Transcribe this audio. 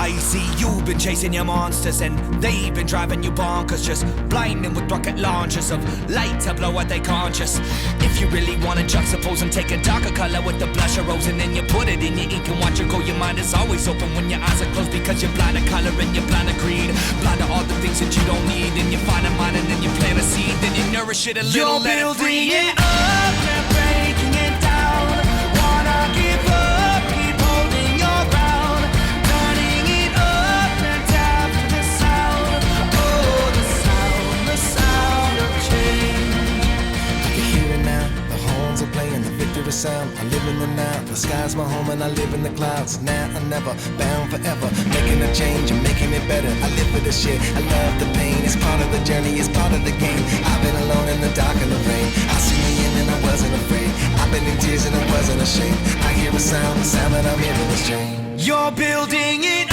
I see you've been chasing your monsters and they've been driving you bonkers, just blinding with rocket launchers of light to blow out they conscious. If you really wanna juxtapose and take a darker color with the blush of rose and then you put it in your ink and watch it go, your mind is always open when your eyes are closed, because you're blind to color and you're blind to greed, blind to all the things that you don't need. And you find a mind and then you plant a seed, then you nourish it a little. You're building it up, not breaking it down. Wanna give up, keep holding your ground. Turning it up and tap to the sound. Oh, the sound of change. I can hear it now, the horns are playing the victory sound. I live in the now, the sky's my home and I live in the clouds. Now and never, bound forever, making a change and making it better. I live for this shit, I love the pain. It's part of the journey, it's part of the game. I've been alone in the dark and the rain. I see the end and I wasn't afraid. I've been in tears and I wasn't ashamed. I hear a sound, the sound that I'm hearing is change. You're building it